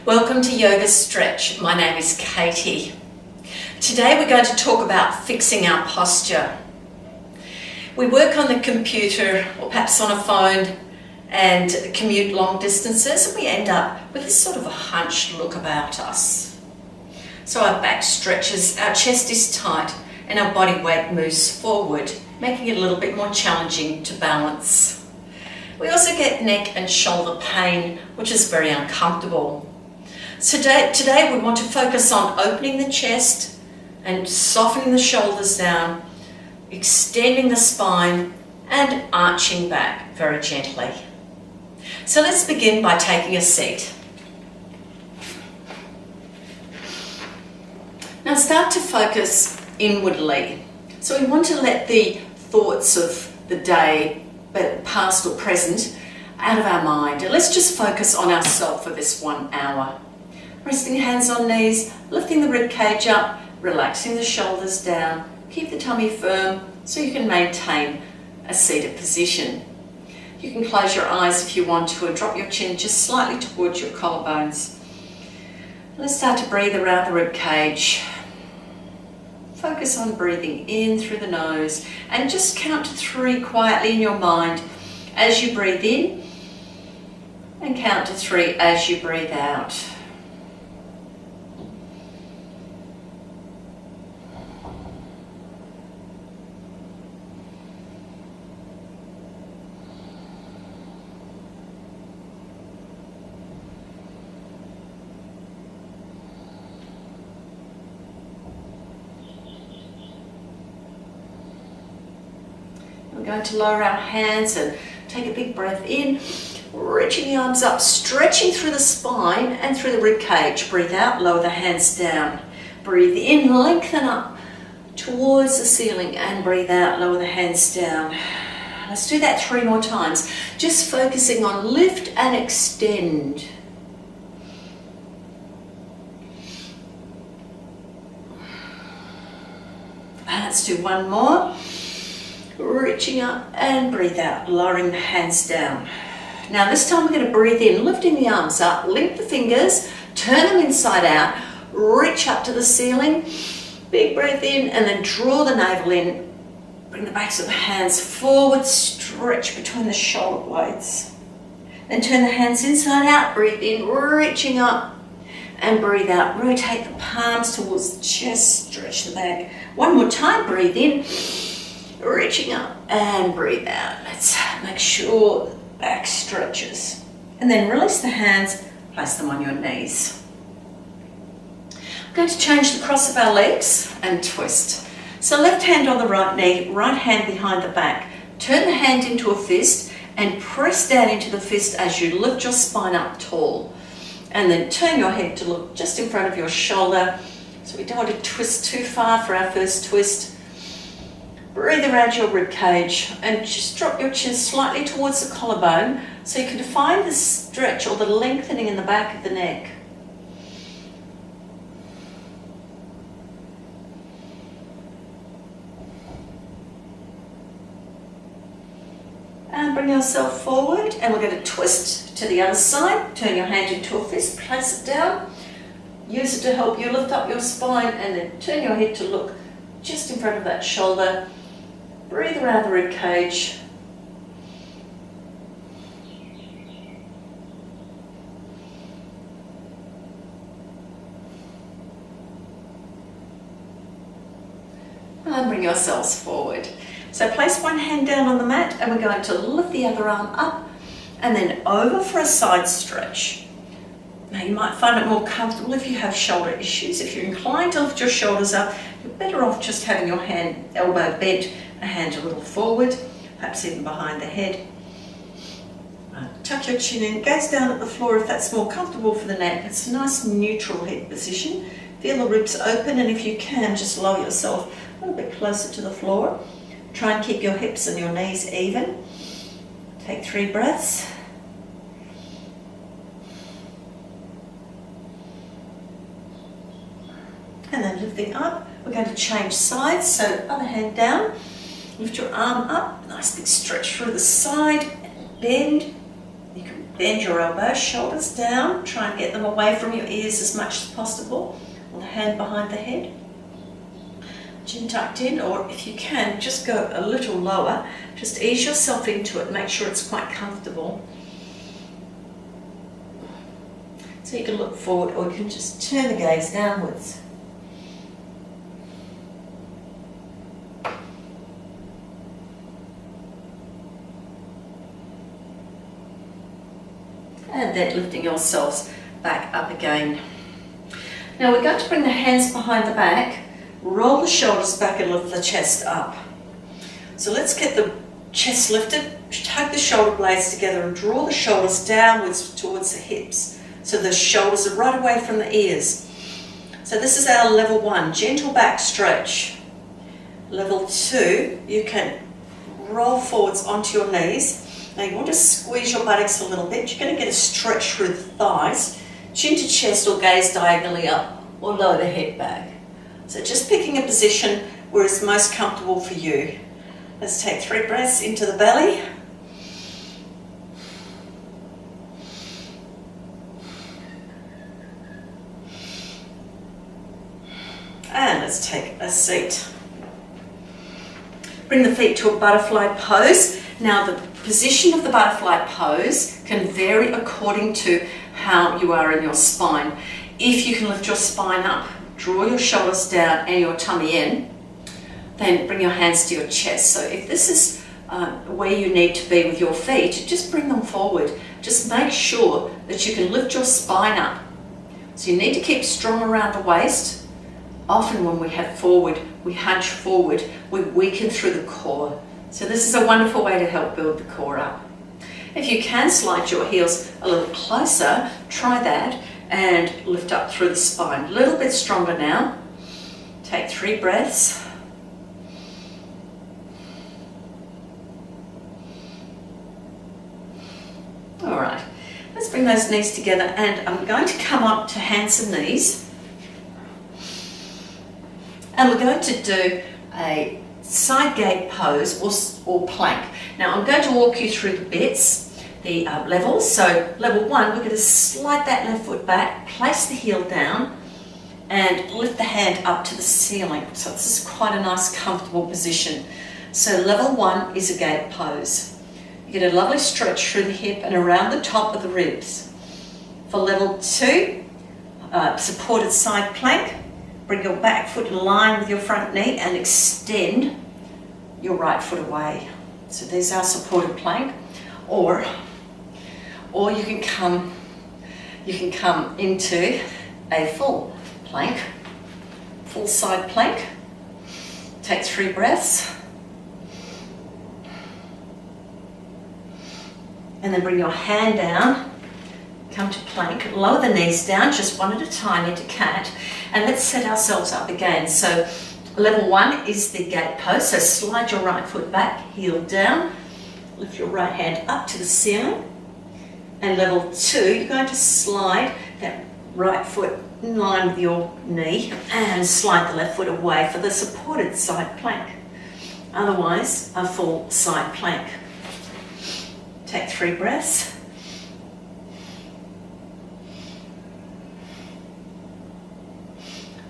Welcome to Yoga Stretch. My name is Katy. Today we're going to talk about fixing our posture. We work on the computer or perhaps on a phone and commute long distances, and we end up with this sort of a hunched look about us. So our back stretches, our chest is tight, and our body weight moves forward, making it a little bit more challenging to balance. We also get neck and shoulder pain, which is very uncomfortable. So today we want to focus on opening the chest and softening the shoulders down, extending the spine and arching back very gently. So let's begin by taking a seat. Now start to focus inwardly. So we want to let the thoughts of the day, past or present, out of our mind. And let's just focus on ourselves for this 1 hour. Resting hands on knees, lifting the rib cage up, relaxing the shoulders down. Keep the tummy firm so you can maintain a seated position. You can close your eyes if you want to and drop your chin just slightly towards your collarbones. Let's start to breathe around the rib cage. Focus on breathing in through the nose and just count to 3 quietly in your mind as you breathe in, and count to 3 as you breathe out. We're going to lower our hands and take a big breath in, reaching the arms up, stretching through the spine and through the rib cage. Breathe out, lower the hands down. Breathe in, lengthen up towards the ceiling, and breathe out, lower the hands down. Let's do that 3 more times, just focusing on lift and extend. And let's do 1 more. Reaching up and breathe out, lowering the hands down. Now this time we're going to breathe in, lifting the arms up, link the fingers, turn them inside out, reach up to the ceiling, big breath in, and then draw the navel in. Bring the backs of the hands forward, stretch between the shoulder blades. Then turn the hands inside out, breathe in, reaching up, and breathe out. Rotate the palms towards the chest, stretch the back. 1 more time, breathe in, reaching up and breathe out. Let's make sure the back stretches. And then release the hands, place them on your knees. I'm going to change the cross of our legs and twist. So left hand on the right knee, right hand behind the back. Turn the hand into a fist and press down into the fist as you lift your spine up tall. And then turn your head to look just in front of your shoulder. So we don't want to twist too far for our first twist. Breathe around your rib cage and just drop your chin slightly towards the collarbone so you can find the stretch or the lengthening in the back of the neck. And bring yourself forward, and we're going to twist to the other side. Turn your hand into a fist, place it down. Use it to help you lift up your spine, and then turn your head to look just in front of that shoulder. Breathe around the rib cage. And bring yourselves forward. So place 1 hand down on the mat, and we're going to lift the other arm up and then over for a side stretch. Now you might find it more comfortable if you have shoulder issues. If you're inclined to lift your shoulders up, you're better off just having your hand, elbow bent, a hand a little forward, perhaps even behind the head. Tuck your chin in, gaze down at the floor if that's more comfortable for the neck. It's a nice neutral head position. Feel the ribs open, and if you can, just lower yourself a little bit closer to the floor. Try and keep your hips and your knees even. Take 3 breaths. And then lifting up, we're going to change sides, so other hand down, lift your arm up, nice big stretch through the side, bend. You can Bend your elbows, shoulders down. Try and get them away from your ears as much as possible. With a hand behind the head. Chin tucked in, or if you can, just go a little lower. Just ease yourself into it. Make sure it's quite comfortable. So you can look forward, or you can just turn the gaze downwards. And then lifting yourselves back up again. Now we're going to bring the hands behind the back, roll the shoulders back and lift the chest up. So let's get the chest lifted, tug the shoulder blades together and draw the shoulders downwards towards the hips. So the shoulders are right away from the ears. So this is our level 1, gentle back stretch. Level 2, you can roll forwards onto your knees. Now you want to squeeze your buttocks a little bit. You're going to get a stretch through the thighs, chin to chest or gaze diagonally up or lower the head back. So just picking a position where it's most comfortable for you. Let's take 3 breaths into the belly. And let's take a seat. Bring the feet to a butterfly pose. Now the position of the butterfly pose can vary according to how you are in your spine. If you can lift your spine up, draw your shoulders down and your tummy in, then bring your hands to your chest. So if this is where you need to be with your feet, just bring them forward. Just make sure that you can lift your spine up. So you need to keep strong around the waist. Often when we have forward, we hunch forward, we weaken through the core. So this is a wonderful way to help build the core up. If you can slide your heels a little closer, try that and lift up through the spine. A little bit stronger now. Take 3 breaths. All right, let's bring those knees together and I'm going to come up to hands and knees. And we're going to do a side gate pose or plank. Now I'm going to walk you through the bits, the levels. So level 1, we're going to slide that left foot back, place the heel down and lift the hand up to the ceiling. So this is quite a nice comfortable position. So level 1 is a gate pose. You get a lovely stretch through the hip and around the top of the ribs. For level 2, supported side plank. Bring your back foot in line with your front knee and extend your right foot away. So there's our supported plank. Or you can come into a full plank, full side plank. Take 3 breaths. And then bring your hand down. Come to plank, lower the knees down, just one at a time into cat, and let's set ourselves up again. So level 1 is the gate pose, so slide your right foot back, heel down, lift your right hand up to the ceiling, and level 2, you're going to slide that right foot in line with your knee and slide the left foot away for the supported side plank, otherwise a full side plank. Take 3 breaths.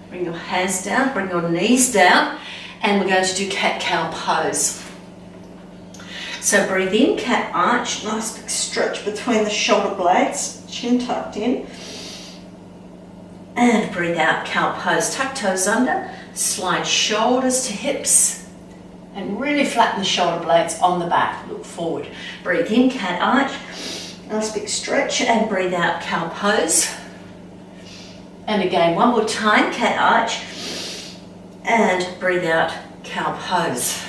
Bring your hands down, bring your knees down, and we're going to do cat-cow pose. So breathe in, cat arch, nice big stretch between the shoulder blades, chin tucked in. And breathe out, cow pose, tuck toes under, slide shoulders to hips, and really flatten the shoulder blades on the back, look forward. Breathe in, cat arch, nice big stretch, and breathe out, cow pose. And again, one more time, cat arch, and breathe out, cow pose.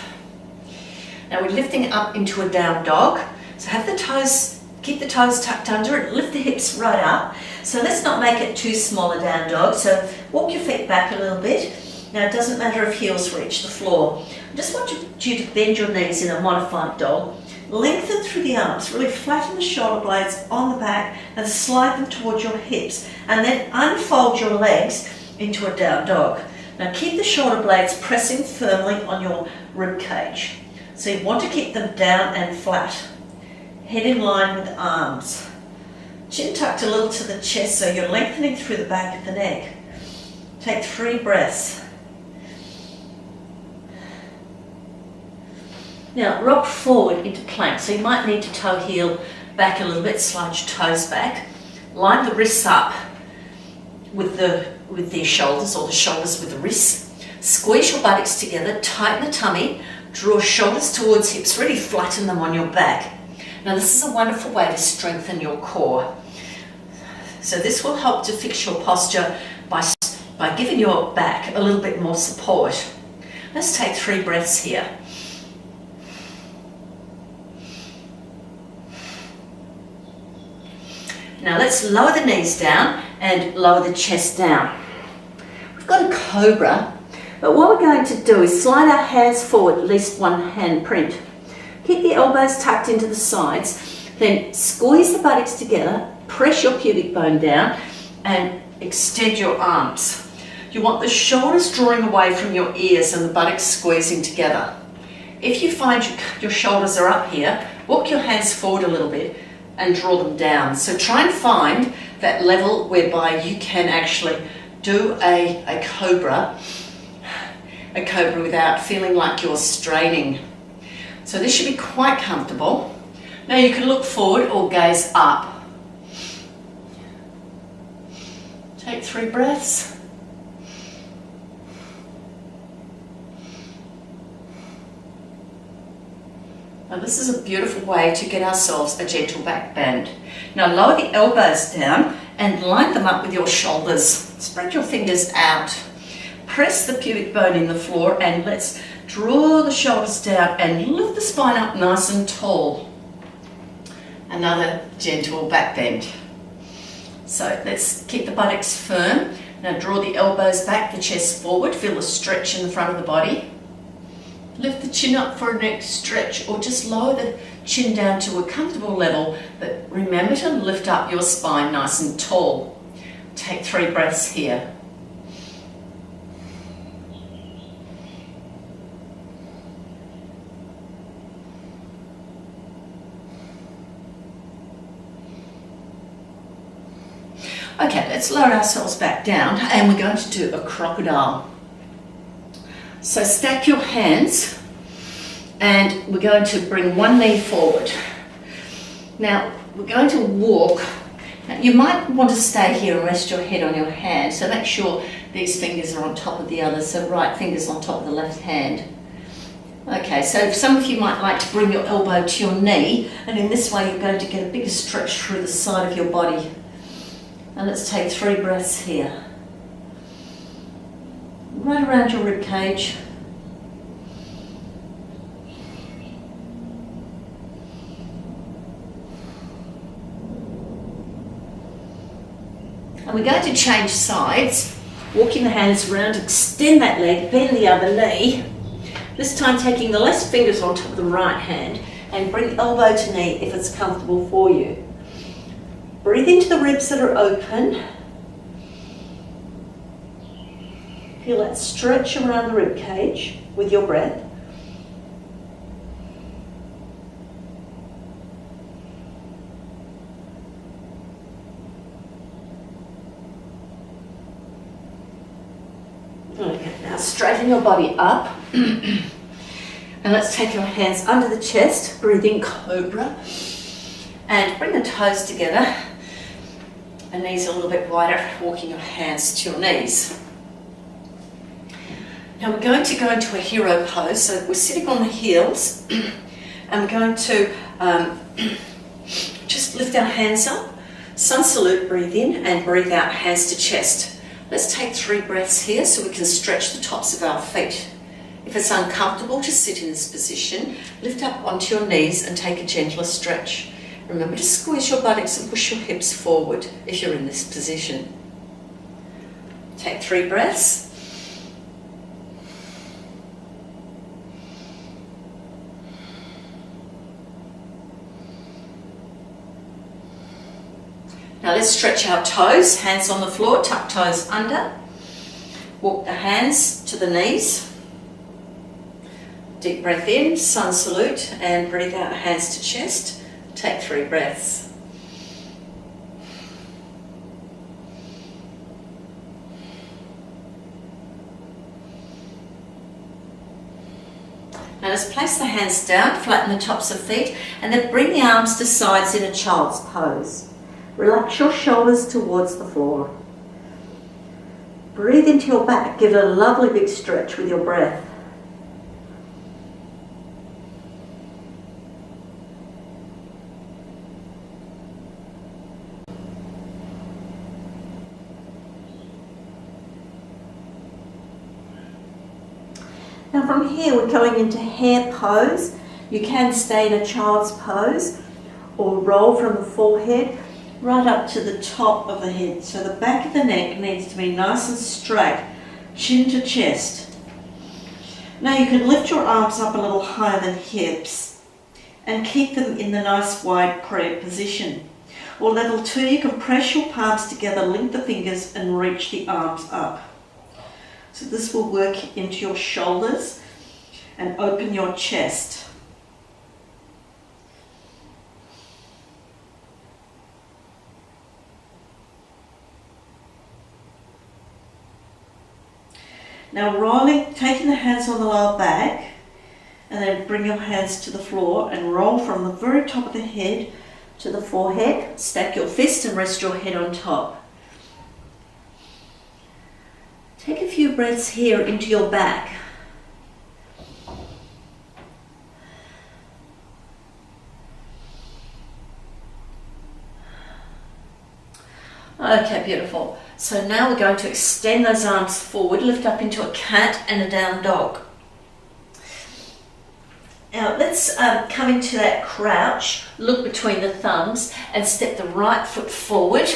Now we're lifting up into a down dog. So have the toes, keep the toes tucked under it, lift the hips right up. So let's not make it too small a down dog. So walk your feet back a little bit. Now it doesn't matter if heels reach the floor. I just want you to bend your knees in a modified dog. Lengthen through the arms, really flatten the shoulder blades on the back and slide them towards your hips. And then unfold your legs into a down dog. Now keep the shoulder blades pressing firmly on your rib cage. So you want to keep them down and flat. Head in line with the arms. Chin tucked a little to the chest, so you're lengthening through the back of the neck. Take 3 breaths. Now rock forward into plank, so you might need to toe heel back a little bit, slide your toes back. Line the wrists up with the shoulders, or the shoulders with the wrists. Squeeze your buttocks together, tighten the tummy, draw shoulders towards hips, really flatten them on your back. Now this is a wonderful way to strengthen your core. So this will help to fix your posture by giving your back a little bit more support. Let's take 3 breaths here. Now let's lower the knees down and lower the chest down. We've got a cobra, but what we're going to do is slide our hands forward, at least one hand print. Keep the elbows tucked into the sides, then squeeze the buttocks together, press your pubic bone down and extend your arms. You want the shoulders drawing away from your ears and the buttocks squeezing together. If you find your shoulders are up here, walk your hands forward a little bit and draw them down. So try and find that level whereby you can actually do a cobra without feeling like you're straining. So this should be quite comfortable. Now you can look forward or gaze up. Take 3 breaths. Now this is a beautiful way to get ourselves a gentle back bend. Now lower the elbows down and line them up with your shoulders. Spread your fingers out. Press the pubic bone in the floor and let's draw the shoulders down and lift the spine up nice and tall. Another gentle back bend. So let's keep the buttocks firm. Now draw the elbows back, the chest forward. Feel the stretch in the front of the body. Lift the chin up for a next stretch, or just lower the chin down to a comfortable level, but remember to lift up your spine nice and tall. Take 3 breaths here. Okay, let's lower ourselves back down and we're going to do a crocodile. So stack your hands and we're going to bring one knee forward. Now we're going to walk. Now, you might want to stay here and rest your head on your hand, so make sure these fingers are on top of the others, so right finger's on top of the left hand. Okay, so some of you might like to bring your elbow to your knee, and in this way you're going to get a bigger stretch through the side of your body. And let's take 3 breaths here. Right around your rib cage. And we're going to change sides, walking the hands around, extend that leg, bend the other knee. This time taking the left fingers on top of the right hand and bring elbow to knee if it's comfortable for you. Breathe into the ribs that are open. Feel that stretch around the rib cage with your breath. Okay, now straighten your body up. And let's take your hands under the chest, breathe in cobra. And bring the toes together. And knees a little bit wider, walking your hands to your knees. Now we're going to go into a hero pose, so we're sitting on the heels and we're going to just lift our hands up, sun salute, breathe in and breathe out, hands to chest. Let's take 3 breaths here so we can stretch the tops of our feet. If it's uncomfortable to sit in this position, lift up onto your knees and take a gentler stretch. Remember to squeeze your buttocks and push your hips forward if you're in this position. Take 3 breaths. Now let's stretch our toes, hands on the floor, tuck toes under. Walk the hands to the knees. Deep breath in, sun salute, and breathe out, hands to chest. Take 3 breaths. Now just place the hands down, flatten the tops of feet, and then bring the arms to sides in a child's pose. Relax your shoulders towards the floor. Breathe into your back, give it a lovely big stretch with your breath. Now from here we're going into hare pose. You can stay in a child's pose or roll from the forehead right up to the top of the head. So the back of the neck needs to be nice and straight, chin to chest. Now you can lift your arms up a little higher than hips and keep them in the nice wide prayer position. Or level 2, you can press your palms together, link the fingers and reach the arms up. So this will work into your shoulders and open your chest. Now rolling, taking the hands on the lower back, and then bring your hands to the floor and roll from the very top of the head to the forehead. Stack your fist and rest your head on top. Take a few breaths here into your back. Okay, beautiful. So now we're going to extend those arms forward, lift up into a cat and a down dog. Now let's come into that crouch, look between the thumbs and step the right foot forward.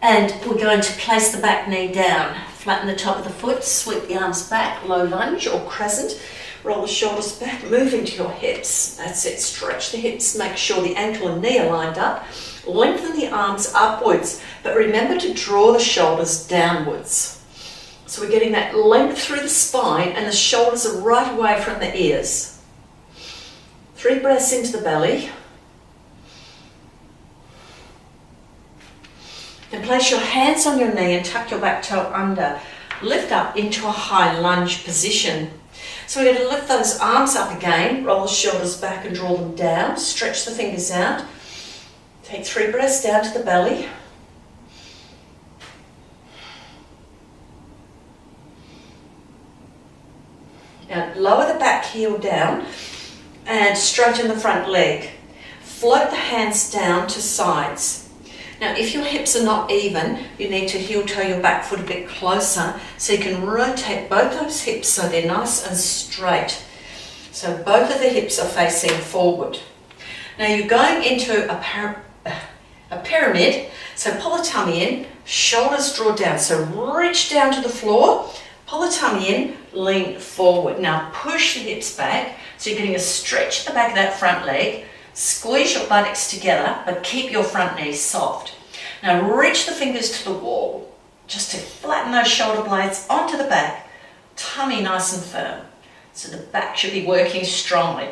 And we're going to place the back knee down. Flatten the top of the foot, sweep the arms back, low lunge or crescent. Roll the shoulders back, move into your hips. That's it, stretch the hips, make sure the ankle and knee are lined up. Lengthen the arms upwards, but remember to draw the shoulders downwards. So we're getting that length through the spine and the shoulders are right away from the ears. 3 breaths into the belly. Then place your hands on your knee and tuck your back toe under. Lift up into a high lunge position. So we're going to lift those arms up again, roll the shoulders back and draw them down, stretch the fingers out. Take 3 breaths down to the belly. Now lower the back heel down and straighten the front leg. Float the hands down to sides. Now if your hips are not even, you need to heel toe your back foot a bit closer so you can rotate both those hips so they're nice and straight. So both of the hips are facing forward. Now you're going into a pyramid, so pull the tummy in, shoulders draw down. So reach down to the floor, pull the tummy in, lean forward. Now push the hips back, so you're getting a stretch at the back of that front leg. Squeeze your buttocks together, but keep your front knees soft. Now reach the fingers to the wall, just to flatten those shoulder blades onto the back, tummy nice and firm. So the back should be working strongly.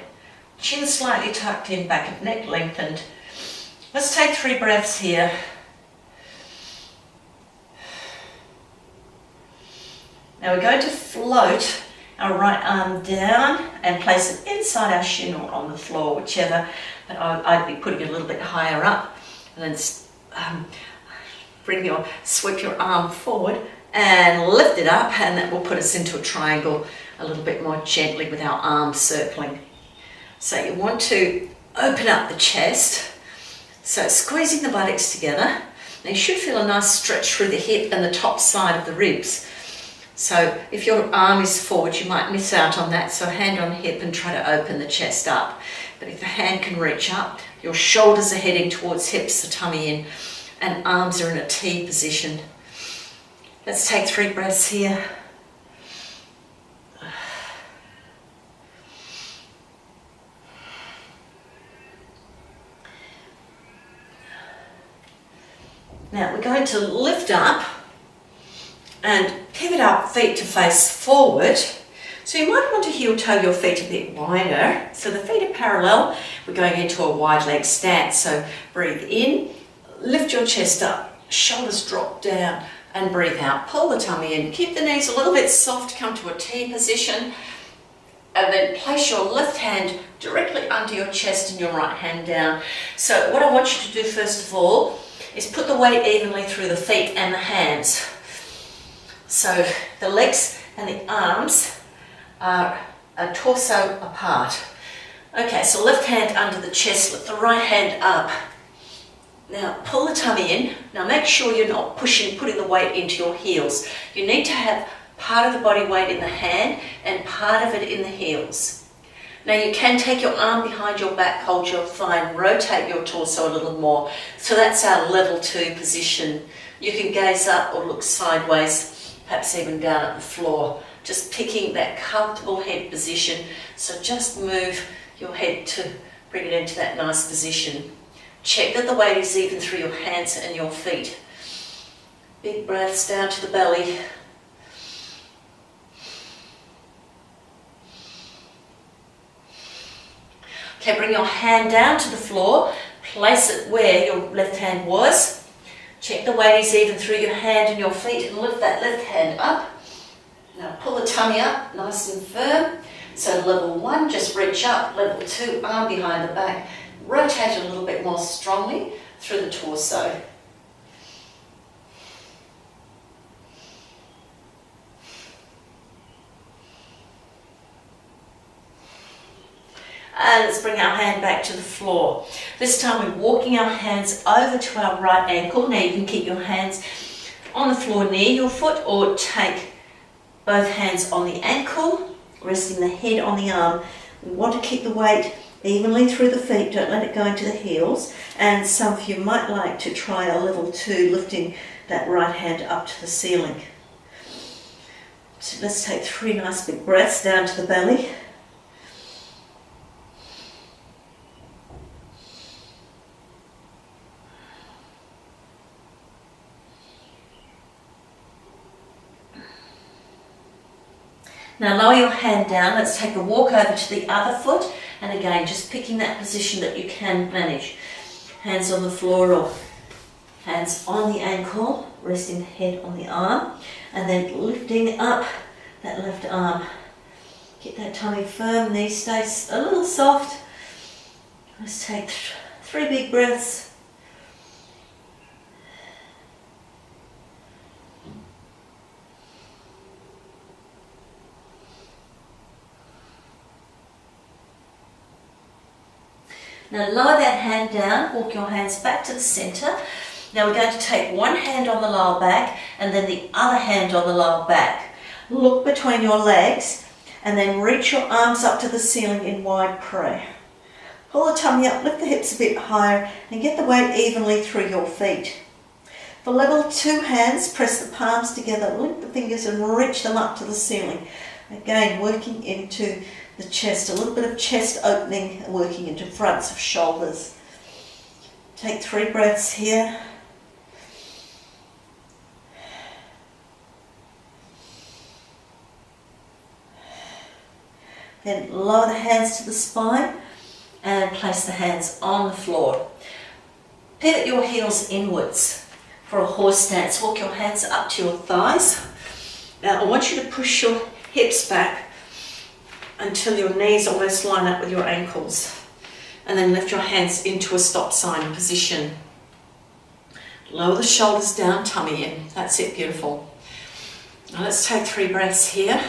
Chin slightly tucked in, back of neck lengthened. Let's take 3 breaths here. Now we're going to float our right arm down and place it inside our shin or on the floor, whichever, but I'd be putting it a little bit higher up. And then sweep your arm forward and lift it up, and that will put us into a triangle a little bit more gently with our arms circling. So you want to open up the chest, so squeezing the buttocks together. Now you should feel a nice stretch through the hip and the top side of the ribs. So if your arm is forward, you might miss out on that, so hand on hip and try to open the chest up. But if the hand can reach up, your shoulders are heading towards hips, the tummy in, and arms are in a T position. Let's take 3 breaths here. Now we're going to lift up and pivot up, feet to face forward. So you might want to heel toe your feet a bit wider. So the feet are parallel. We're going into a wide leg stance. So breathe in, lift your chest up, shoulders drop down, and breathe out. Pull the tummy in. Keep the knees a little bit soft, come to a T position. and then place your left hand directly under your chest and your right hand down. So what I want you to do first of all is put the weight evenly through the feet and the hands. So the legs and the arms are a torso apart. Okay, so left hand under the chest, lift the right hand up. Now pull the tummy in. Now make sure you're not putting the weight into your heels. You need to have part of the body weight in the hand and part of it in the heels. Now you can take your arm behind your back, hold your thigh and rotate your torso a little more. So that's our level 2 position. You can gaze up or look sideways, perhaps even down at the floor. Just picking that comfortable head position. So just move your head to bring it into that nice position. Check that the weight is even through your hands and your feet. Big breaths down to the belly. Okay, bring your hand down to the floor. Place it where your left hand was. Check the weight is even through your hand and your feet and lift that left hand up. Now pull the tummy up nice and firm. So level 1, just reach up. Level 2, arm behind the back. Rotate a little bit more strongly through the torso. And let's bring our hand back to the floor. This time we're walking our hands over to our right ankle. Now you can keep your hands on the floor near your foot or take both hands on the ankle, resting the head on the arm. We want to keep the weight evenly through the feet, don't let it go into the heels. And some of you might like to try a level 2, lifting that right hand up to the ceiling. So let's take 3 nice big breaths down to the belly. Now lower your hand down, let's take a walk over to the other foot, and again just picking that position that you can manage. Hands on the floor or hands on the ankle, resting the head on the arm, and then lifting up that left arm. Get that tummy firm, knees stay a little soft. Let's take 3 big breaths. Now lower that hand down, walk your hands back to the centre. Now we're going to take one hand on the lower back and then the other hand on the lower back. Look between your legs and then reach your arms up to the ceiling in wide prayer. Pull the tummy up, lift the hips a bit higher and get the weight evenly through your feet. For level 2 hands, press the palms together, link the fingers and reach them up to the ceiling. Again, working into the chest, a little bit of chest opening, working into fronts of shoulders. Take 3 breaths here. Then lower the hands to the spine and place the hands on the floor. Pivot your heels inwards for a horse stance. Walk your hands up to your thighs. Now I want you to push your hips back until your knees almost line up with your ankles. And then lift your hands into a stop sign position. Lower the shoulders down, tummy in. That's it, beautiful. Now let's take 3 breaths here.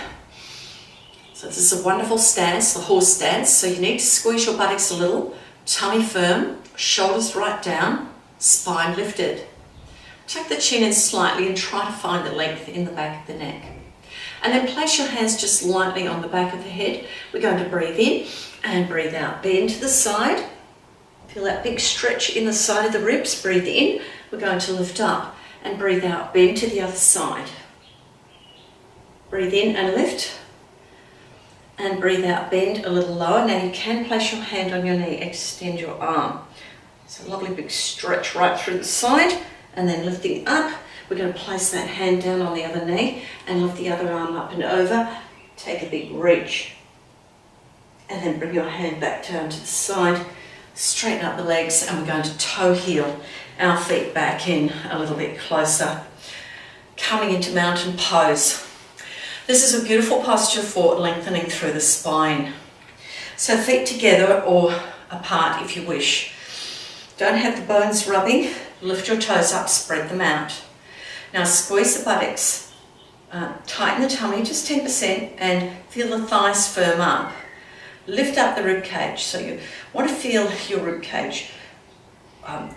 So this is a wonderful stance, the horse stance. So you need to squeeze your buttocks a little, tummy firm, shoulders right down, spine lifted. Tuck the chin in slightly and try to find the length in the back of the neck. And then place your hands just lightly on the back of the head. We're going to breathe in and breathe out. Bend to the side. Feel that big stretch in the side of the ribs. Breathe in. We're going to lift up and breathe out. Bend to the other side. Breathe in and lift. And breathe out. Bend a little lower. Now you can place your hand on your knee. Extend your arm. So a lovely big stretch right through the side. And then lifting up. We're going to place that hand down on the other knee and lift the other arm up and over. Take a big reach. And then bring your hand back down to the side. Straighten up the legs and we're going to toe heel our feet back in a little bit closer. Coming into mountain pose. This is a beautiful posture for lengthening through the spine. So feet together or apart if you wish. Don't have the bones rubbing. Lift your toes up, spread them out. Now squeeze the buttocks, tighten the tummy just 10% and feel the thighs firm up. Lift up the rib cage. So you want to feel your rib cage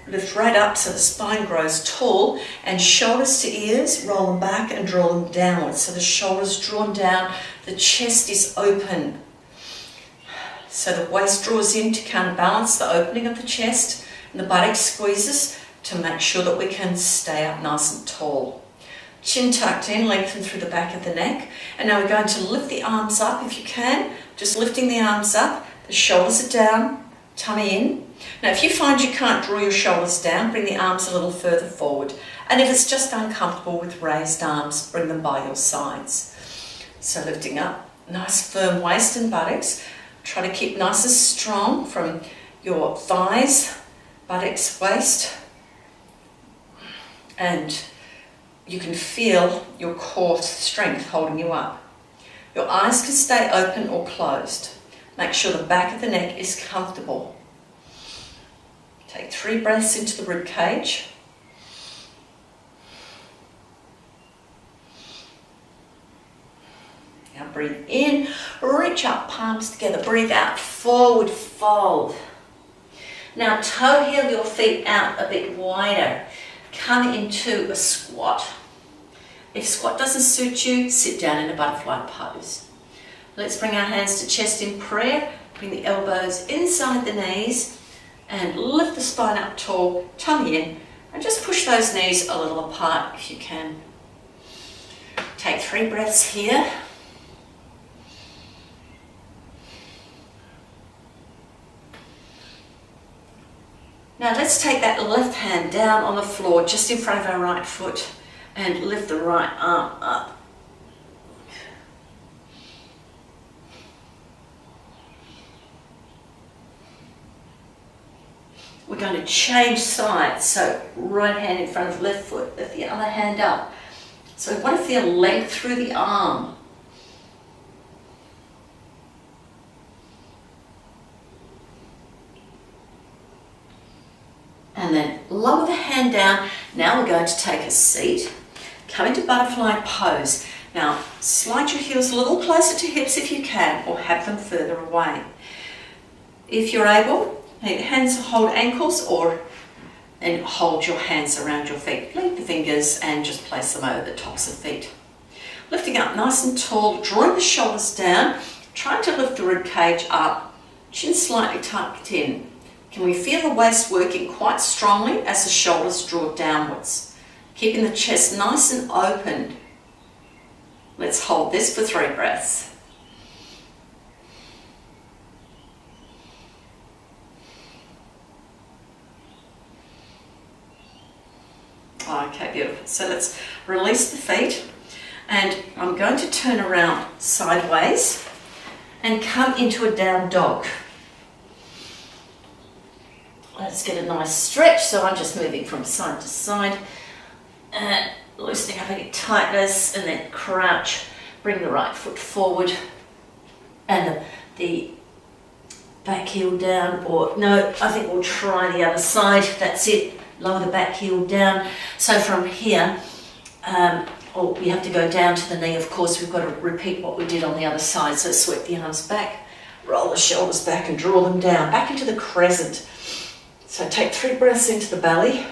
lift right up so the spine grows tall, and shoulders to ears, roll them back and draw them downwards. So the shoulders drawn down, the chest is open. So the waist draws in to counterbalance the opening of the chest, and the buttock squeezes to make sure that we can stay up nice and tall. Chin tucked in, lengthen through the back of the neck. And now we're going to lift the arms up if you can. Just lifting the arms up, the shoulders are down, tummy in. Now if you find you can't draw your shoulders down, bring the arms a little further forward. And if it's just uncomfortable with raised arms, bring them by your sides. So lifting up, nice firm waist and buttocks. Try to keep nice and strong from your thighs, buttocks, waist. And you can feel your core strength holding you up. Your eyes can stay open or closed. Make sure the back of the neck is comfortable. Take 3 breaths into the rib cage. Now breathe in, reach up, palms together. Breathe out, forward fold. Now toe heel your feet out a bit wider. Come into a squat. If squat doesn't suit you, sit down in a butterfly pose. Let's bring our hands to chest in prayer. Bring the elbows inside the knees and lift the spine up tall, tummy in, and just push those knees a little apart if you can. Take 3 breaths here. Now let's take that left hand down on the floor just in front of our right foot and lift the right arm up. We're going to change sides, so right hand in front of left foot, lift the other hand up. So we want to feel length through the arm. And then lower the hand down. Now we're going to take a seat. Come into butterfly pose. Now slide your heels a little closer to hips if you can, or have them further away. If you're able, hands hold ankles, and hold your hands around your feet. Leave the fingers and just place them over the tops of feet. Lifting up nice and tall, drawing the shoulders down, trying to lift the rib cage up, chin slightly tucked in. Can we feel the waist working quite strongly as the shoulders draw downwards? Keeping the chest nice and open. Let's hold this for 3 breaths. Okay, beautiful. So let's release the feet, and I'm going to turn around sideways and come into a down dog. Let's get a nice stretch. So I'm just moving from side to side, loosening up any tightness, and then crouch. Bring the right foot forward and the back heel down, or no, I think we'll try the other side. That's it. Lower the back heel down. So from here, we have to go down to the knee. Of course, we've got to repeat what we did on the other side. So sweep the arms back, roll the shoulders back and draw them down, back into the crescent. So take 3 breaths into the belly.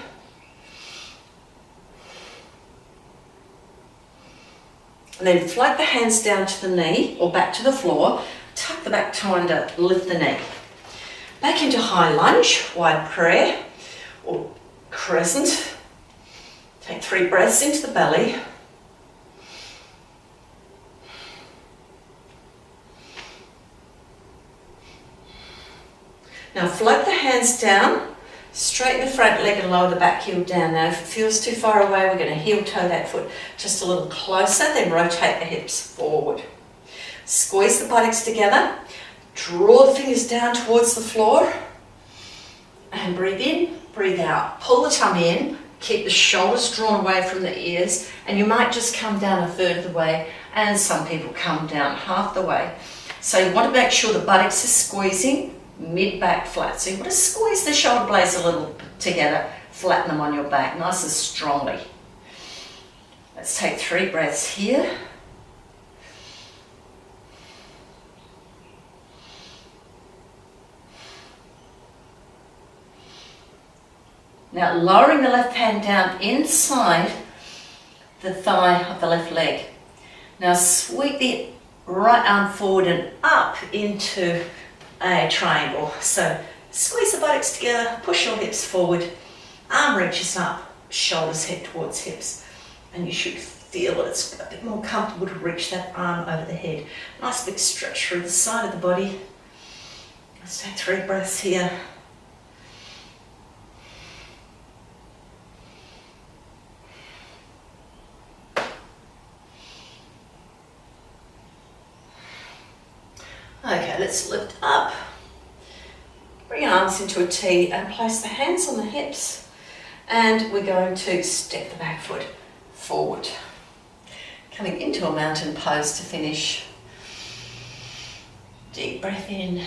And then float the hands down to the knee or back to the floor. Tuck the back toe under, lift the knee. Back into high lunge, wide prayer or crescent. Take 3 breaths into the belly. Now float the hands down, straighten the front leg and lower the back heel down. Now if it feels too far away, we're going to heel toe that foot just a little closer, then rotate the hips forward. Squeeze the buttocks together, draw the fingers down towards the floor, and breathe in, breathe out. Pull the tummy in, Keep the shoulders drawn away from the ears, and you might just come down a third of the way, and some people come down half the way. So you want to make sure the buttocks are squeezing, mid-back flat. So you want to squeeze the shoulder blades a little together, flatten them on your back nice and strongly. Let's take 3 breaths here. Now lowering the left hand down inside the thigh of the left leg. Now sweep the right arm forward and up into a triangle. So squeeze the buttocks together, push your hips forward, arm reaches up, shoulders head towards hips. And you should feel that it's a bit more comfortable to reach that arm over the head. Nice big stretch through the side of the body. Let's take 3 breaths here. Okay, let's lift up, bring arms into a T and place the hands on the hips, and we're going to step the back foot forward. Coming into a mountain pose to finish. Deep breath in,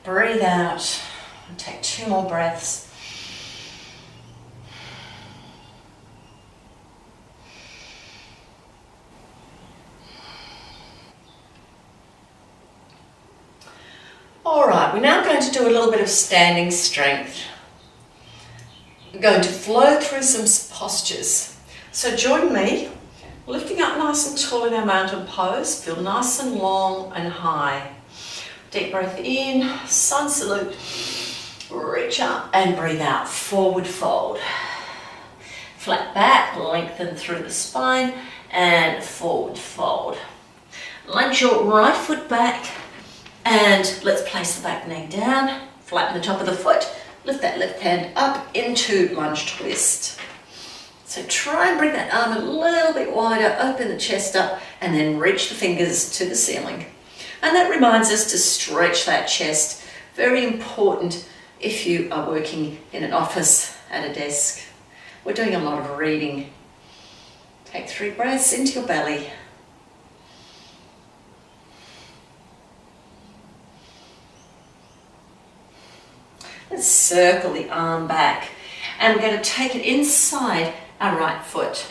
breathe out, and take 2 more breaths. All right, we're now going to do a little bit of standing strength. We're going to flow through some postures. So join me, lifting up nice and tall in our mountain pose. Feel nice and long and high. Deep breath in, sun salute. Reach up and breathe out, forward fold. Flat back, lengthen through the spine and forward fold. Lunge your right foot back. And let's place the back knee down, flatten the top of the foot, lift that left hand up into lunge twist. So try and bring that arm a little bit wider, open the chest up, and then reach the fingers to the ceiling. And that reminds us to stretch that chest. Very important if you are working in an office at a desk. We're doing a lot of reading. Take 3 breaths into your belly. Let's circle the arm back, and we're going to take it inside our right foot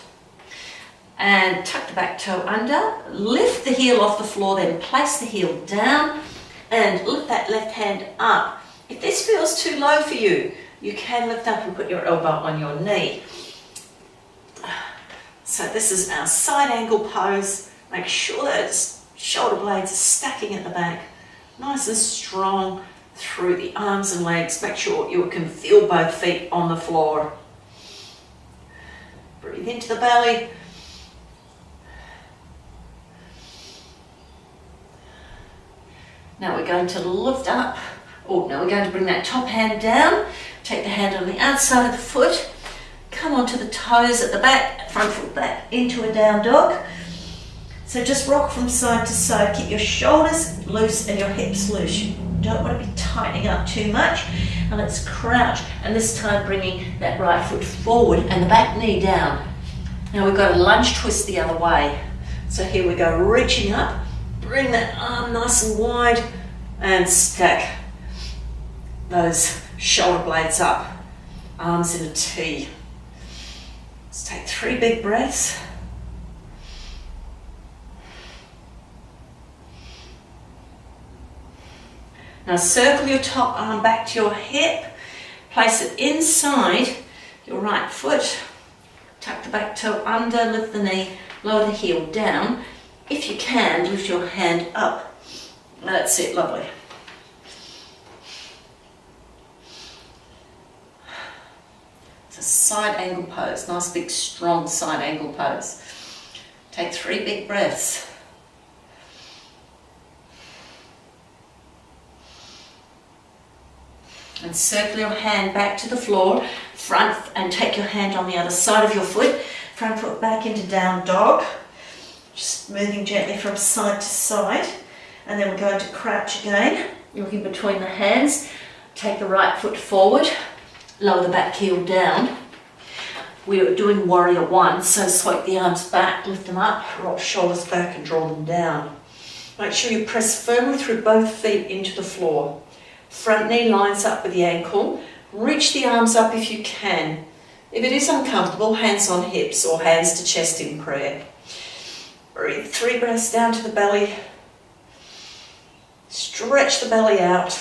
and tuck the back toe under, lift the heel off the floor, then place the heel down and lift that left hand up. If this feels too low for you, you can lift up and put your elbow on your knee. So this is our side angle pose. Make sure that shoulder blades are stacking at the back, nice and strong through the arms and legs. Make sure you can feel both feet on the floor. Breathe into the belly. Now we're going to lift up. Oh, now we're going to bring that top hand down. Take the hand on the outside of the foot. Come onto the toes at the back, front foot back into a down dog. So just rock from side to side. Keep your shoulders loose and your hips loose. You don't want to be tightening up too much. And let's crouch. And this time bringing that right foot forward and the back knee down. Now we've got a lunge twist the other way. So here we go, reaching up. Bring that arm nice and wide and stack those shoulder blades up. Arms in a T. Let's take 3 big breaths. Now circle your top arm back to your hip, place it inside your right foot, tuck the back toe under, lift the knee, lower the heel down. If you can, lift your hand up. That's it, lovely. It's a side angle pose, nice big strong side angle pose. Take 3 big breaths. And circle your hand back to the floor, front, and take your hand on the other side of your foot, front foot back into down dog, just moving gently from side to side. And then we're going to crouch again, looking between the hands, take the right foot forward, lower the back heel down. we're doing warrior one, so sweep the arms back, lift them up, rock shoulders back and draw them down. Make sure you press firmly through both feet into the floor. Front knee lines up with the ankle. Reach the arms up if you can. If it is uncomfortable, hands on hips or hands to chest in prayer. Breathe 3 breaths down to the belly. Stretch the belly out.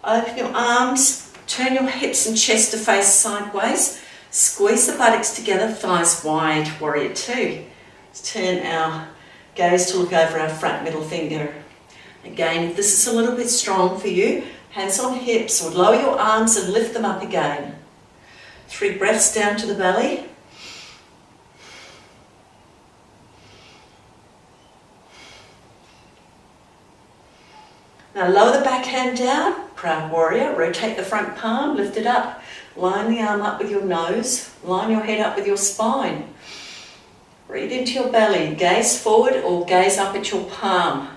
Open your arms, turn your hips and chest to face sideways. Squeeze the buttocks together, thighs wide, warrior two. Let's turn our gaze to look over our front middle finger. Again, if this is a little bit strong for you, hands on hips or lower your arms and lift them up again. 3 breaths down to the belly. Now lower the back hand down, proud warrior, rotate the front palm, lift it up, line the arm up with your nose, line your head up with your spine. Breathe into your belly, gaze forward or gaze up at your palm.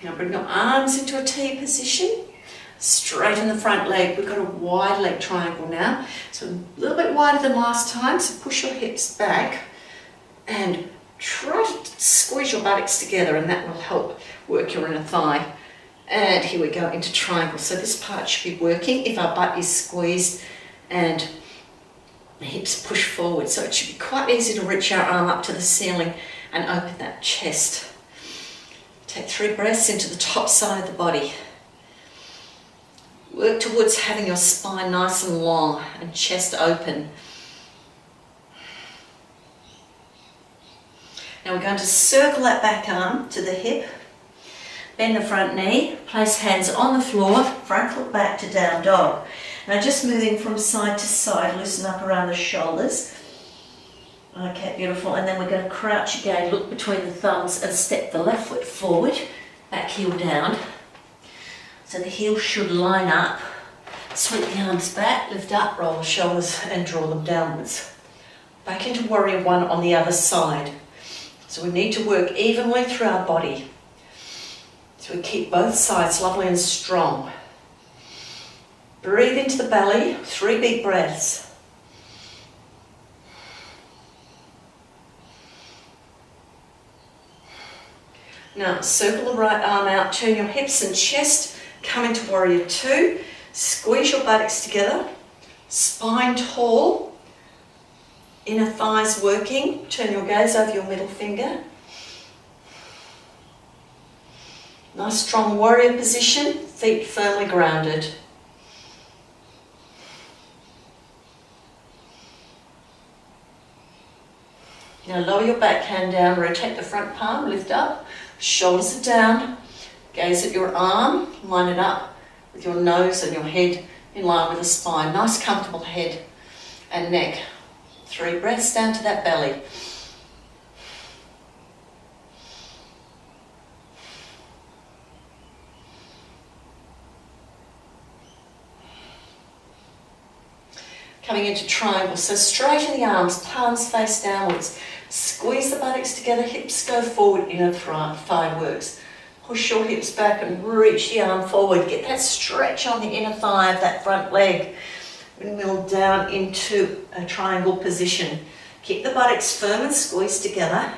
Now bring your arms into a T position. Straighten the front leg. We've got a wide leg triangle now. So a little bit wider than last time. So push your hips back and try to squeeze your buttocks together, and that will help work your inner thigh. And here we go into triangle. So this part should be working if our butt is squeezed and the hips push forward. So it should be quite easy to reach our arm up to the ceiling and open that chest. Take 3 breaths into the top side of the body. Work towards having your spine nice and long and chest open. Now we're going to circle that back arm to the hip. Bend the front knee, place hands on the floor, front foot back to down dog. Now just moving from side to side, loosen up around the shoulders. Okay, beautiful. And then we're going to crouch again, look between the thumbs and step the left foot forward, back heel down. So the heel should line up. Sweep the arms back, lift up, roll the shoulders and draw them downwards. Back into warrior one on the other side. So we need to work evenly through our body. So we keep both sides lovely and strong. Breathe into the belly, 3 big breaths. Now circle the right arm out, turn your hips and chest, come into warrior two, squeeze your buttocks together, spine tall, inner thighs working, turn your gaze over your middle finger. Nice strong warrior position, feet firmly grounded. Now lower your back hand down, rotate the front palm, lift up, shoulders are down, gaze at your arm, line it up with your nose and your head in line with the spine. Nice comfortable head and neck. 3 breaths down to that belly. Coming into triangle, so straighten the arms, palms face downwards. Squeeze the buttocks together, hips go forward, inner thigh works. Push your hips back and reach the arm forward. Get that stretch on the inner thigh of that front leg. Windmill down into a triangle position. Keep the buttocks firm and squeeze together.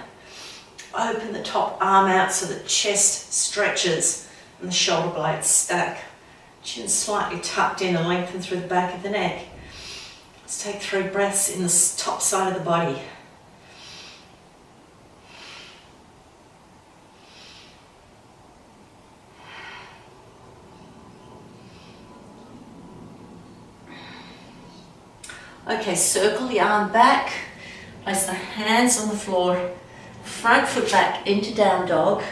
Open the top arm out so the chest stretches and the shoulder blades stack. Chin slightly tucked in and lengthen through the back of the neck. Let's take 3 breaths in the top side of the body. Okay, circle the arm back, place the hands on the floor, front foot back into down dog.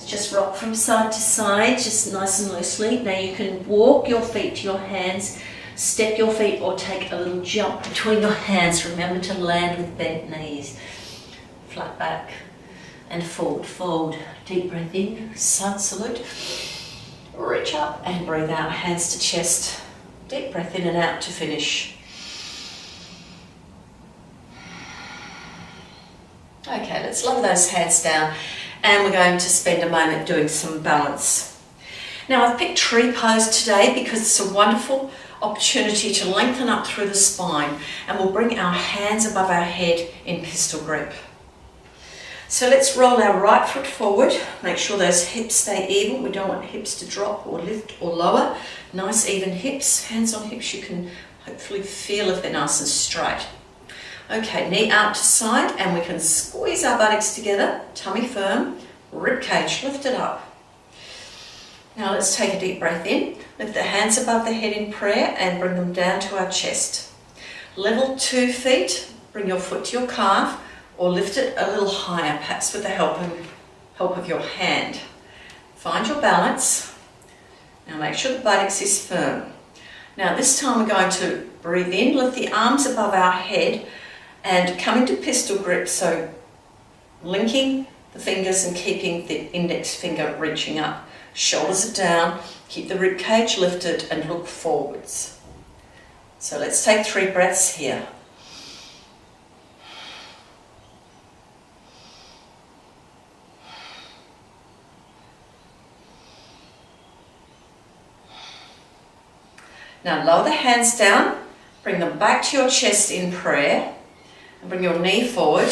Just rock from side to side, just nice and loosely. Now you can walk your feet to your hands, step your feet or take a little jump between your hands. Remember to land with bent knees. Flat back and forward, fold. Deep breath in, sun salute. Reach up and breathe out, hands to chest. Deep breath in and out to finish. Okay, let's lower those hands down and we're going to spend a moment doing some balance. Now I've picked tree pose today because it's a wonderful opportunity to lengthen up through the spine, and we'll bring our hands above our head in pistol grip. So let's roll our right foot forward, make sure those hips stay even. We don't want hips to drop or lift or lower. Nice even hips, hands on hips. You can hopefully feel if they're nice and straight. Okay, knee out to side, and we can squeeze our buttocks together, tummy firm, rib cage lifted up. Now let's take a deep breath in, lift the hands above the head in prayer and bring them down to our chest. Level 2 feet, bring your foot to your calf or lift it a little higher, perhaps with the help of your hand. Find your balance. Now make sure the buttocks is firm. Now this time we're going to breathe in, lift the arms above our head and come into pistol grip, so linking the fingers and keeping the index finger reaching up. Shoulders are down, keep the rib cage lifted and look forwards. So let's take 3 breaths here. Now lower the hands down, bring them back to your chest in prayer, and bring your knee forward,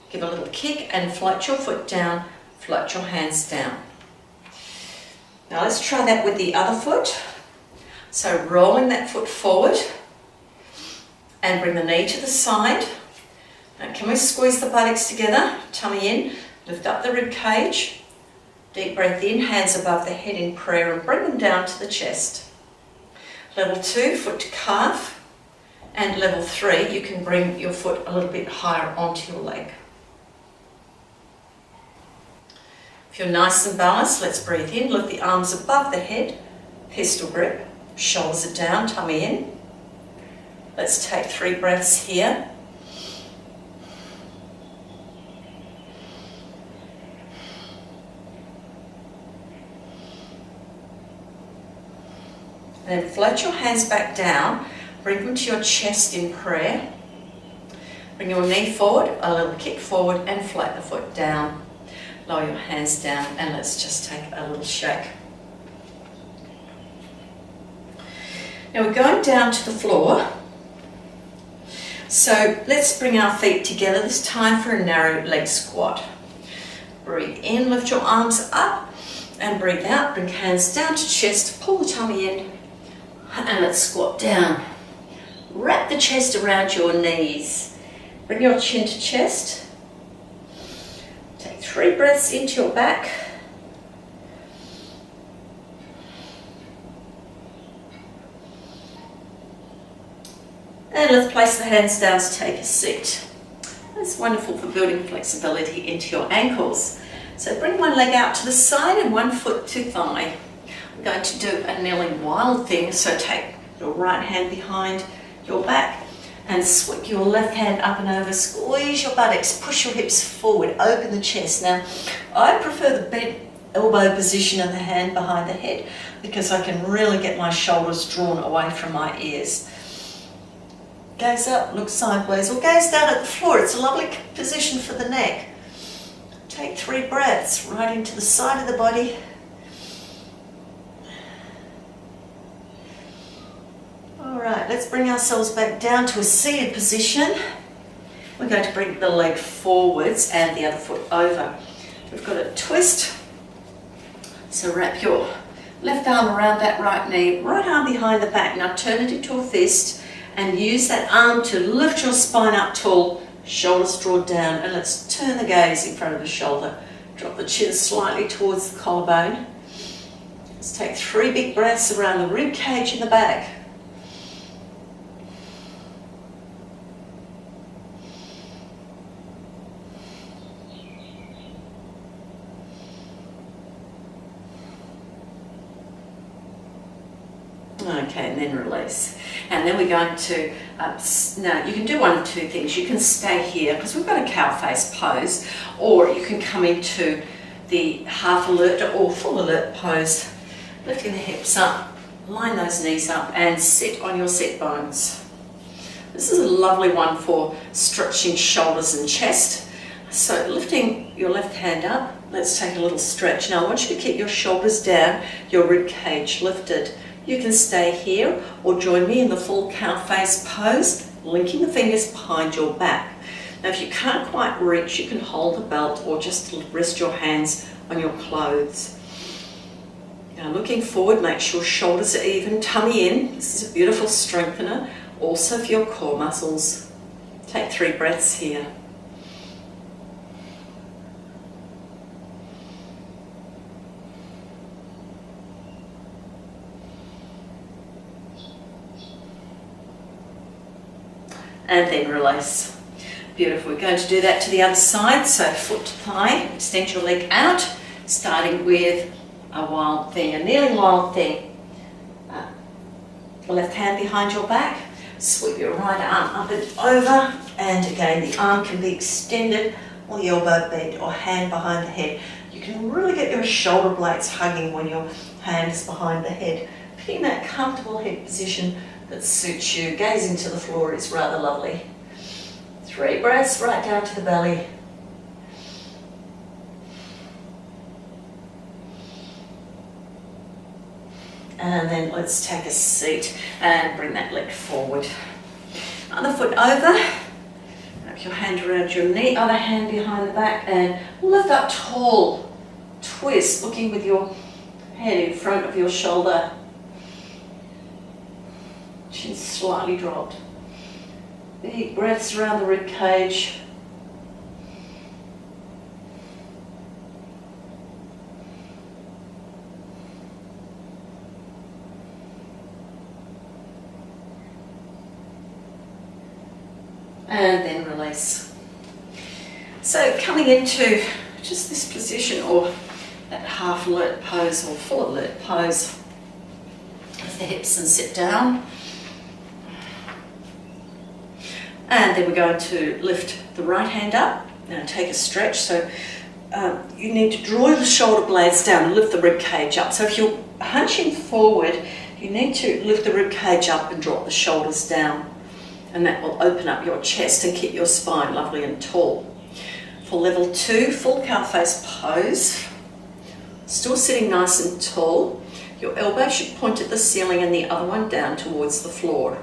give a little kick and float your foot down, float your hands down. Now let's try that with the other foot. So rolling that foot forward and bring the knee to the side. Now can we squeeze the buttocks together, tummy in, lift up the rib cage, deep breath in, hands above the head in prayer and bring them down to the chest. Level 2, foot to calf, and level 3, you can bring your foot a little bit higher onto your leg. If you're nice and balanced, let's breathe in, lift the arms above the head, pistol grip, shoulders are down, tummy in. Let's take 3 breaths here. And then float your hands back down, bring them to your chest in prayer. Bring your knee forward, a little kick forward and float the foot down. Lower your hands down and let's just take a little shake. Now we're going down to the floor. So let's bring our feet together, this time for a narrow leg squat. Breathe in, lift your arms up and breathe out. Bring hands down to chest, pull the tummy in and let's squat down. Wrap the chest around your knees. Bring your chin to chest. Take 3 breaths into your back. And let's place the hands down to take a seat. That's wonderful for building flexibility into your ankles. So bring one leg out to the side and 1 foot to thigh. I'm going to do a kneeling wild thing, so take your right hand behind your back and sweep your left hand up and over, squeeze your buttocks, push your hips forward, open the chest. Now, I prefer the bent elbow position of the hand behind the head because I can really get my shoulders drawn away from my ears. Gaze up, look sideways, or gaze down at the floor. It's a lovely position for the neck. Take 3 breaths right into the side of the body. Alright, let's bring ourselves back down to a seated position. We're going to bring the leg forwards and the other foot over. We've got a twist. So wrap your left arm around that right knee, right arm behind the back. Now turn it into a fist and use that arm to lift your spine up tall, shoulders draw down, and let's turn the gaze in front of the shoulder. Drop the chin slightly towards the collarbone. Let's take 3 big breaths around the rib cage in the back. Okay, and then release. And then we're going to, now you can do one of 2 things. You can stay here because we've got a cow face pose, or you can come into the half alert or full alert pose, lifting the hips up, line those knees up and sit on your sit bones. This is a lovely one for stretching shoulders and chest. So lifting your left hand up, let's take a little stretch. Now I want you to keep your shoulders down, your rib cage lifted. You can stay here or join me in the full cow face pose, linking the fingers behind your back. Now if you can't quite reach, you can hold the belt or just rest your hands on your clothes. Now looking forward, make sure shoulders are even, tummy in. This is a beautiful strengthener, also for your core muscles. Take 3 breaths here. And then release. Beautiful. We're going to do that to the other side. So foot to thigh, extend your leg out, starting with a wild thing, a kneeling wild thing. Left hand behind your back, sweep your right arm up and over, and again the arm can be extended or the elbow bent or hand behind the head. You can really get your shoulder blades hugging when your hand is behind the head. Putting that comfortable head position that suits you. Gazing to the floor is rather lovely. 3 breaths right down to the belly. And then let's take a seat and bring that leg forward. Other foot over. Wrap your hand around your knee, other hand behind the back, and lift up tall. Twist, looking with your head in front of your shoulder. Chin slightly dropped. Big breaths around the rib cage. And then release. So coming into just this position, or that half alert pose or full alert pose. Lift the hips and sit down. And then we're going to lift the right hand up and take a stretch. So you need to draw the shoulder blades down and lift the rib cage up. So if you're hunching forward, you need to lift the rib cage up and drop the shoulders down. And that will open up your chest and keep your spine lovely and tall. For level 2, full cow face pose. Still sitting nice and tall. Your elbow should point at the ceiling and the other one down towards the floor.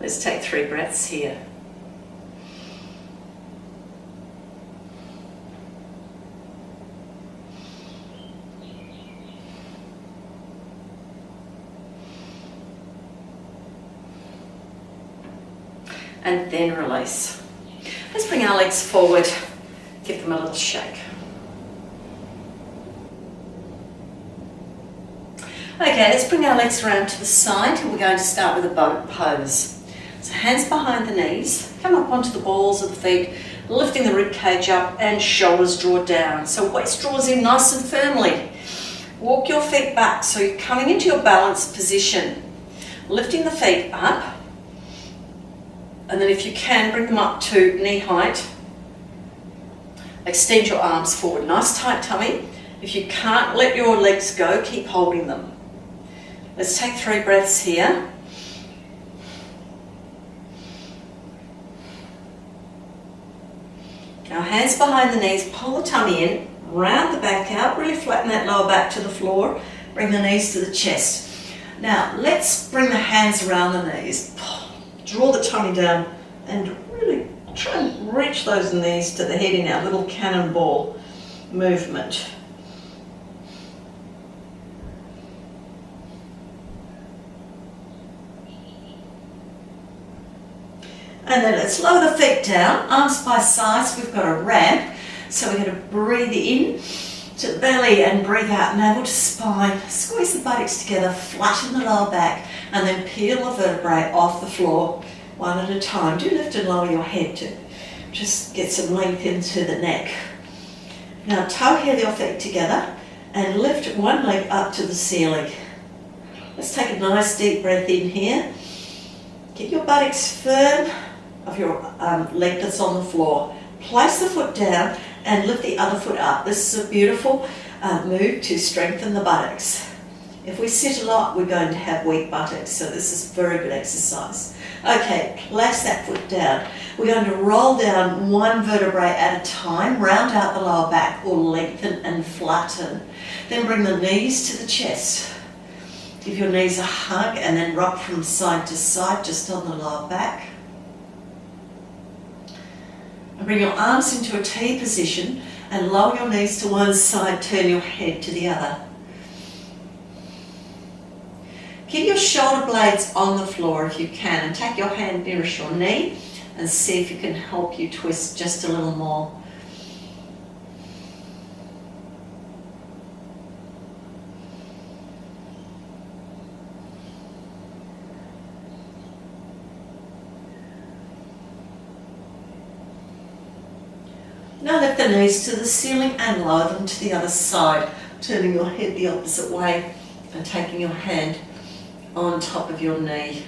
Let's take 3 breaths here. And then release. Let's bring our legs forward, give them a little shake. Okay, let's bring our legs around to the side, and we're going to start with a boat pose. So hands behind the knees, come up onto the balls of the feet, lifting the rib cage up and shoulders draw down. So waist draws in nice and firmly. Walk your feet back, so you're coming into your balanced position. Lifting the feet up, and then if you can, bring them up to knee height. Extend your arms forward, nice tight tummy. If you can't let your legs go, keep holding them. Let's take 3 breaths here. Now hands behind the knees, pull the tummy in, round the back out, really flatten that lower back to the floor, bring the knees to the chest. Now let's bring the hands around the knees, draw the tummy down and really try and reach those knees to the head in our little cannonball movement. And then let's lower the feet down, arms by sides. We've got a ramp, so we're going to breathe in to the belly and breathe out, navel to spine. Squeeze the buttocks together, flatten the lower back, and then peel the vertebrae off the floor one at a time. Do lift and lower your head to just get some length into the neck. Now toe heel your feet together and lift one leg up to the ceiling. Let's take a nice deep breath in here. Keep your buttocks firm of your leg that's on the floor. Place the foot down and lift the other foot up. This is a beautiful move to strengthen the buttocks. If we sit a lot, we're going to have weak buttocks, so this is very good exercise. Okay, place that foot down. We're going to roll down one vertebrae at a time, round out the lower back or lengthen and flatten. Then bring the knees to the chest. Give your knees a hug and then rock from side to side just on the lower back. And bring your arms into a T position and lower your knees to one side, turn your head to the other. Keep your shoulder blades on the floor if you can, and take your hand nearest your knee and see if it can help you twist just a little more. Now lift the knees to the ceiling and lower them to the other side, turning your head the opposite way and taking your hand on top of your knee.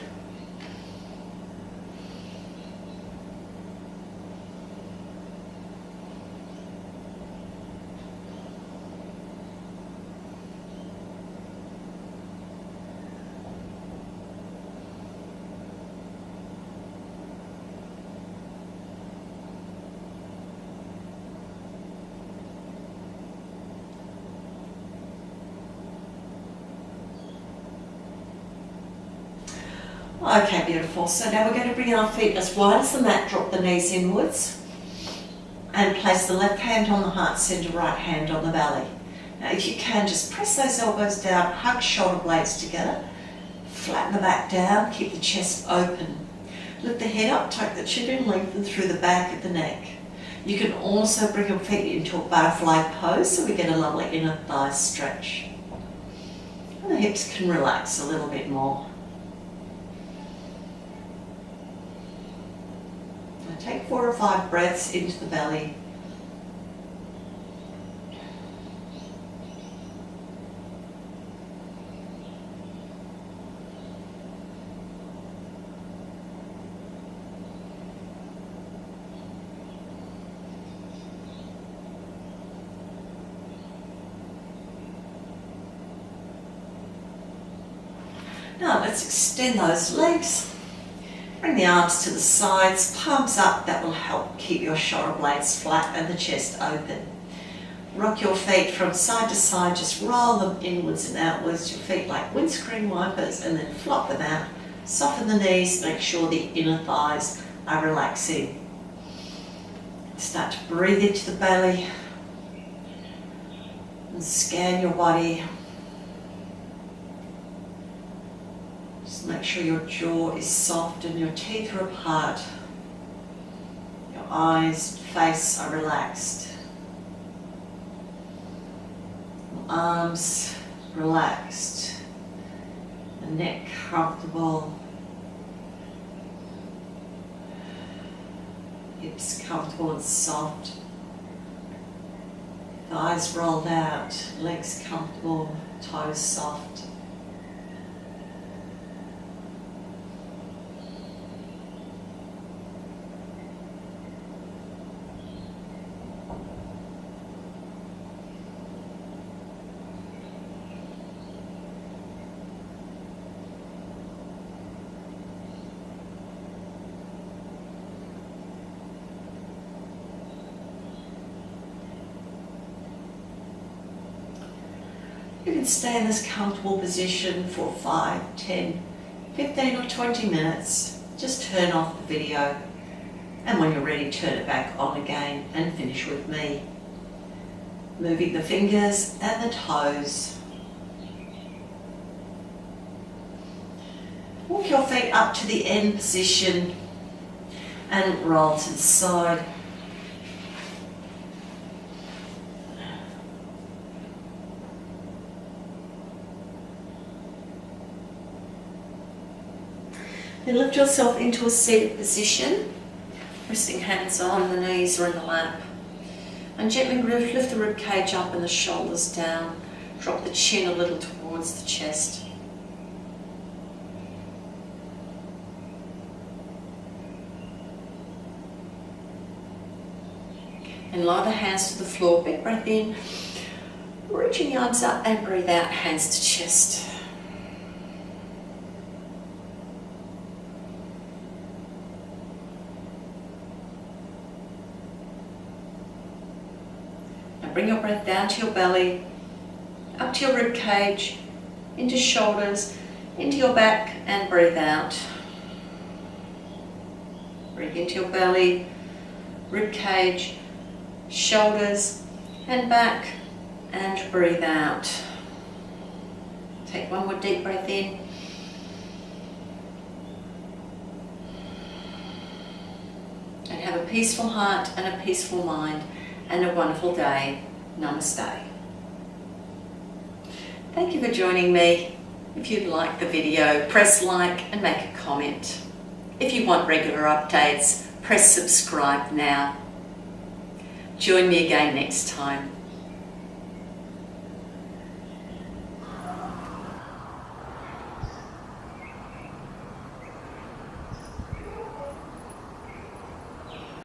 Okay, beautiful. So now we're going to bring our feet as wide as the mat, drop the knees inwards, and place the left hand on the heart center, right hand on the belly. Now if you can, just press those elbows down, hug shoulder blades together, flatten the back down, keep the chest open. Lift the head up, tuck the chin in, lengthen through the back of the neck. You can also bring your feet into a butterfly pose so we get a lovely inner thigh stretch. And the hips can relax a little bit more. Take 4 or 5 breaths into the belly. Now let's extend those legs. Bring the arms to the sides, palms up. That will help keep your shoulder blades flat and the chest open. Rock your feet from side to side, just roll them inwards and outwards, your feet like windscreen wipers, and then flop them out. Soften the knees, make sure the inner thighs are relaxing. Start to breathe into the belly and scan your body. Make sure your jaw is soft and your teeth are apart. Your eyes, face are relaxed. Your arms relaxed. The neck comfortable. Hips comfortable and soft. Thighs rolled out. Legs comfortable. Toes soft. You can stay in this comfortable position for 5, 10, 15 or 20 minutes. Just turn off the video, and when you're ready, turn it back on again and finish with me. Moving the fingers and the toes. Walk your feet up to the end position and roll to the side. Then lift yourself into a seated position, resting hands on the knees or in the lap. And gently lift the rib cage up and the shoulders down. Drop the chin a little towards the chest. And lower the hands to the floor. Big breath in. Reaching the arms up and breathe out, hands to chest. Now bring your breath down to your belly, up to your rib cage, into shoulders, into your back, and breathe out. Breathe into your belly, rib cage, shoulders, and back, and breathe out. Take one more deep breath in. And have a peaceful heart and a peaceful mind and a wonderful day. Namaste. Thank you for joining me. If you like the video, press like and make a comment. If you want regular updates, press subscribe now. Join me again next time.